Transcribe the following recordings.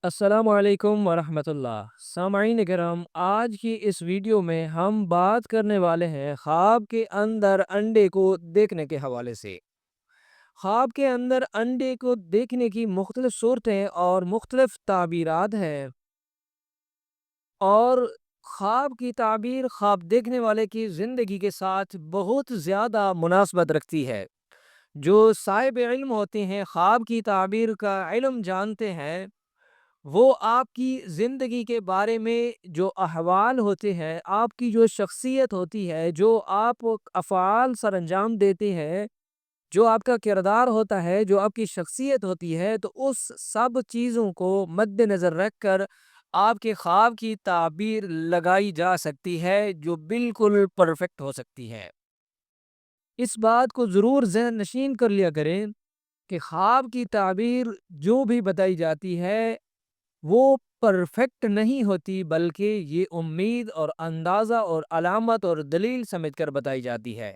السلام علیکم ورحمۃ اللہ سامعین کرام، آج کی اس ویڈیو میں ہم بات کرنے والے ہیں خواب کے اندر انڈے کو دیکھنے کے حوالے سے۔ خواب کے اندر انڈے کو دیکھنے کی مختلف صورتیں اور مختلف تعبیرات ہیں، اور خواب کی تعبیر خواب دیکھنے والے کی زندگی کے ساتھ بہت زیادہ مناسبت رکھتی ہے۔ جو صاحب علم ہوتے ہیں، خواب کی تعبیر کا علم جانتے ہیں، وہ آپ کی زندگی کے بارے میں جو احوال ہوتے ہیں، آپ کی جو شخصیت ہوتی ہے، جو آپ افعال سر انجام دیتے ہیں، جو آپ کا کردار ہوتا ہے، جو آپ کی شخصیت ہوتی ہے، تو اس سب چیزوں کو مد نظر رکھ کر آپ کے خواب کی تعبیر لگائی جا سکتی ہے، جو بالکل پرفیکٹ ہو سکتی ہے۔ اس بات کو ضرور ذہن نشین کر لیا کریں کہ خواب کی تعبیر جو بھی بتائی جاتی ہے وہ پرفیکٹ نہیں ہوتی، بلکہ یہ امید اور اندازہ اور علامت اور دلیل سمجھ کر بتائی جاتی ہے۔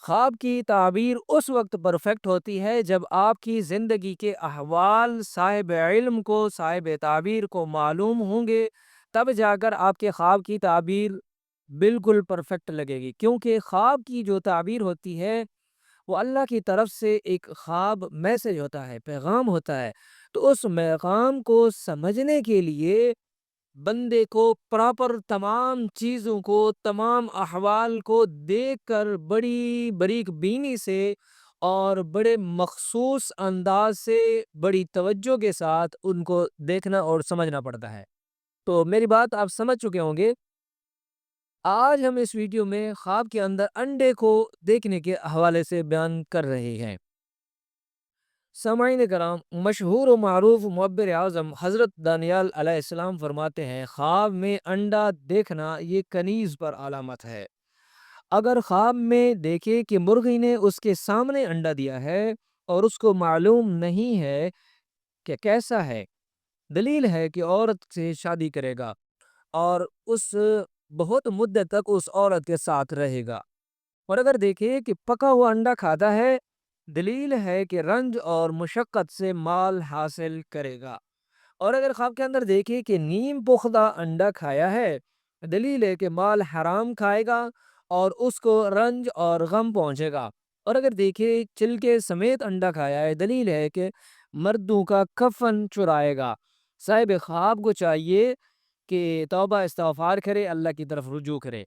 خواب کی تعبیر اس وقت پرفیکٹ ہوتی ہے جب آپ کی زندگی کے احوال صاحب علم کو، صاحب تعبیر کو معلوم ہوں گے، تب جا کر آپ کے خواب کی تعبیر بالکل پرفیکٹ لگے گی، کیونکہ خواب کی جو تعبیر ہوتی ہے وہ اللہ کی طرف سے ایک خواب میسج ہوتا ہے، پیغام ہوتا ہے۔ تو اس پیغام کو سمجھنے کے لیے بندے کو پراپر تمام چیزوں کو، تمام احوال کو دیکھ کر بڑی باریک بینی سے اور بڑے مخصوص انداز سے، بڑی توجہ کے ساتھ ان کو دیکھنا اور سمجھنا پڑتا ہے۔ تو میری بات آپ سمجھ چکے ہوں گے۔ آج ہم اس ویڈیو میں خواب کے اندر انڈے کو دیکھنے کے حوالے سے بیان کر رہے ہیں۔ سامعین کرام، مشہور و معروف معبر اعظم حضرت دانیال علیہ السلام فرماتے ہیں، خواب میں انڈا دیکھنا یہ کنیز پر علامت ہے۔ اگر خواب میں دیکھے کہ مرغی نے اس کے سامنے انڈا دیا ہے اور اس کو معلوم نہیں ہے کہ کیسا ہے، دلیل ہے کہ عورت سے شادی کرے گا اور اس بہت مدت تک اس عورت کے ساتھ رہے گا۔ اور اگر دیکھے کہ پکا ہوا انڈا کھاتا ہے، دلیل ہے کہ رنج اور مشقت سے مال حاصل کرے گا۔ اور اگر خواب کے اندر دیکھے کہ نیم پختہ انڈا کھایا ہے، دلیل ہے کہ مال حرام کھائے گا اور اس کو رنج اور غم پہنچے گا۔ اور اگر دیکھے چلکے سمیت انڈا کھایا ہے، دلیل ہے کہ مردوں کا کفن چرائے گا۔ صاحب خواب کو چاہیے کہ توبہ استغفار کرے، اللہ کی طرف رجوع کرے۔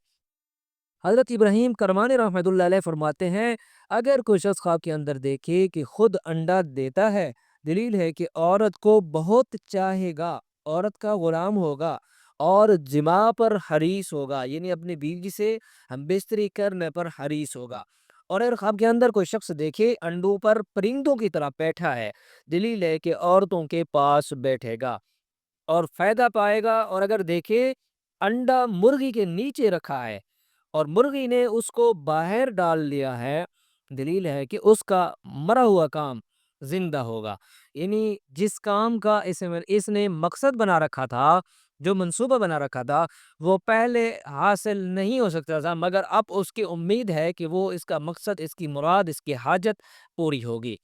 حضرت ابراہیم کرمانی رحمۃ اللہ علیہ فرماتے ہیں، اگر کوئی شخص خواب کے اندر دیکھے کہ خود انڈا دیتا ہے، دلیل ہے کہ عورت کو بہت چاہے گا، عورت کا غلام ہوگا اور جماع پر حریص ہوگا، یعنی اپنی بیوی سے ہم بستری کرنے پر حریص ہوگا۔ اور اگر خواب کے اندر کوئی شخص دیکھے انڈوں پر پرندوں کی طرح بیٹھا ہے، دلیل ہے کہ عورتوں کے پاس بیٹھے گا اور فائدہ پائے گا۔ اور اگر دیکھے انڈا مرغی کے نیچے رکھا ہے اور مرغی نے اس کو باہر ڈال لیا ہے، دلیل ہے کہ اس کا مرا ہوا کام زندہ ہوگا، یعنی جس کام کا اس نے مقصد بنا رکھا تھا، جو منصوبہ بنا رکھا تھا، وہ پہلے حاصل نہیں ہو سکتا تھا، مگر اب اس کی امید ہے کہ وہ اس کا مقصد، اس کی مراد، اس کی حاجت پوری ہوگی۔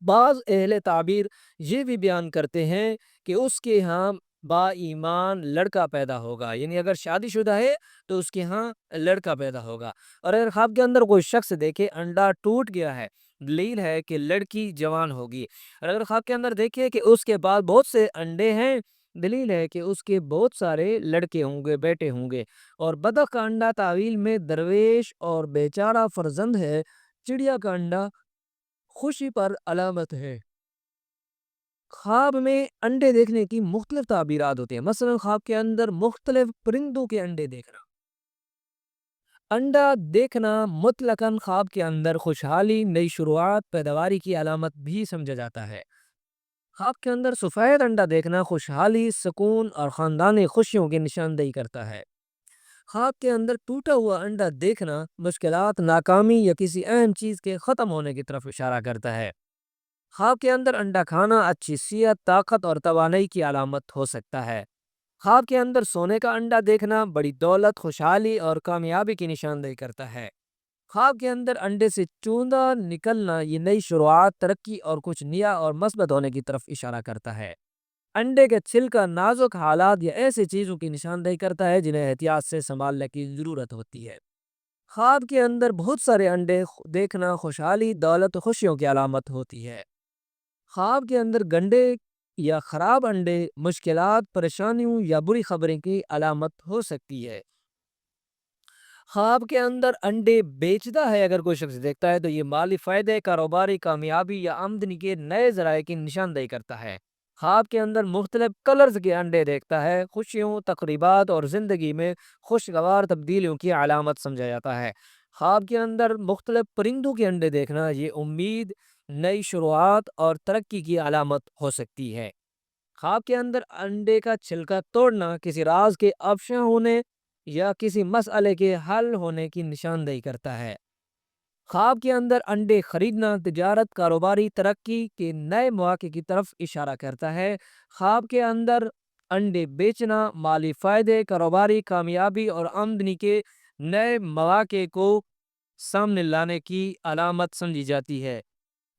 بعض اہل تعبیر یہ بھی بیان کرتے ہیں کہ اس کے ہاں با ایمان لڑکا پیدا ہوگا، یعنی اگر شادی شدہ ہے تو اس کے ہاں لڑکا پیدا ہوگا۔ اور اگر خواب کے اندر کوئی شخص دیکھے انڈا ٹوٹ گیا ہے، دلیل ہے کہ لڑکی جوان ہوگی۔ اور اگر خواب کے اندر دیکھے کہ اس کے پاس بہت سے انڈے ہیں، دلیل ہے کہ اس کے بہت سارے لڑکے ہوں گے، بیٹے ہوں گے۔ اور بطخ کا انڈا تعویل میں درویش اور بیچارہ فرزند ہے، چڑیا کا انڈا خوشی پر علامت ہے۔ خواب میں انڈے دیکھنے کی مختلف تعبیرات ہوتی ہیں، مثلا خواب کے اندر مختلف پرندوں کے انڈے دیکھنا۔ انڈا دیکھنا مطلقاً خواب کے اندر خوشحالی، نئی شروعات، پیداواری کی علامت بھی سمجھا جاتا ہے۔ خواب کے اندر سفید انڈا دیکھنا خوشحالی، سکون اور خاندانی خوشیوں کی نشاندہی کرتا ہے۔ خواب کے اندر ٹوٹا ہوا انڈا دیکھنا مشکلات، ناکامی یا کسی اہم چیز کے ختم ہونے کی طرف اشارہ کرتا ہے۔ خواب کے اندر انڈا کھانا اچھی صحت، طاقت اور توانائی کی علامت ہو سکتا ہے۔ خواب کے اندر سونے کا انڈا دیکھنا بڑی دولت، خوشحالی اور کامیابی کی نشاندہی کرتا ہے۔ خواب کے اندر انڈے سے چوندا نکلنا یہ نئی شروعات، ترقی اور کچھ نیا اور مثبت ہونے کی طرف اشارہ کرتا ہے۔ انڈے کے چھلکا نازک حالات یا ایسی چیزوں کی نشاندہی کرتا ہے جنہیں احتیاط سے سنبھالنے کی ضرورت ہوتی ہے۔ خواب کے اندر بہت سارے انڈے دیکھنا خوشحالی، دولت و خوشیوں کی علامت ہوتی ہے۔ خواب کے اندر گندے یا خراب انڈے مشکلات، پریشانیوں یا بری خبریں کی علامت ہو سکتی ہے۔ خواب کے اندر انڈے بیچتا ہے اگر کوئی شخص دیکھتا ہے تو یہ مالی فائدے، کاروباری کامیابی یا آمدنی کے نئے ذرائع کی نشاندہی کرتا ہے۔ خواب کے اندر مختلف کلرز کے انڈے دیکھتا ہے خوشیوں، تقریبات اور زندگی میں خوشگوار تبدیلیوں کی علامت سمجھا جاتا ہے۔ خواب کے اندر مختلف پرندوں کے انڈے دیکھنا یہ امید، نئی شروعات اور ترقی کی علامت ہو سکتی ہے۔ خواب کے اندر انڈے کا چھلکا توڑنا کسی راز کے افشا ہونے یا کسی مسئلے کے حل ہونے کی نشاندہی کرتا ہے۔ خواب کے اندر انڈے خریدنا تجارت، کاروباری ترقی کے نئے مواقع کی طرف اشارہ کرتا ہے۔ خواب کے اندر انڈے بیچنا مالی فائدے، کاروباری کامیابی اور آمدنی کے نئے مواقع کو سامنے لانے کی علامت سمجھی جاتی ہے۔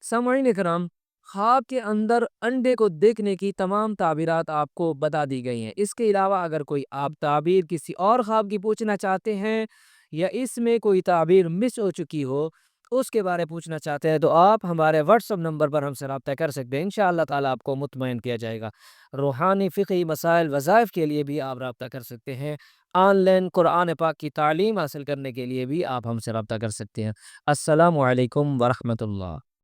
سامعین کرام، خواب کے اندر انڈے کو دیکھنے کی تمام تعبیرات آپ کو بتا دی گئی ہیں۔ اس کے علاوہ اگر کوئی آپ تعبیر کسی اور خواب کی پوچھنا چاہتے ہیں یا اس میں کوئی تعبیر مس ہو چکی ہو اس کے بارے پوچھنا چاہتے ہیں تو آپ ہمارے واٹس ایپ نمبر پر ہم سے رابطہ کر سکتے ہیں۔ انشاءاللہ تعالیٰ آپ کو مطمئن کیا جائے گا۔ روحانی فقہی مسائل وظائف کے لیے بھی آپ رابطہ کر سکتے ہیں۔ آن لائن قرآن پاک کی تعلیم حاصل کرنے کے لیے بھی آپ ہم سے رابطہ کر سکتے ہیں۔ السلام علیکم ورحمۃ اللہ۔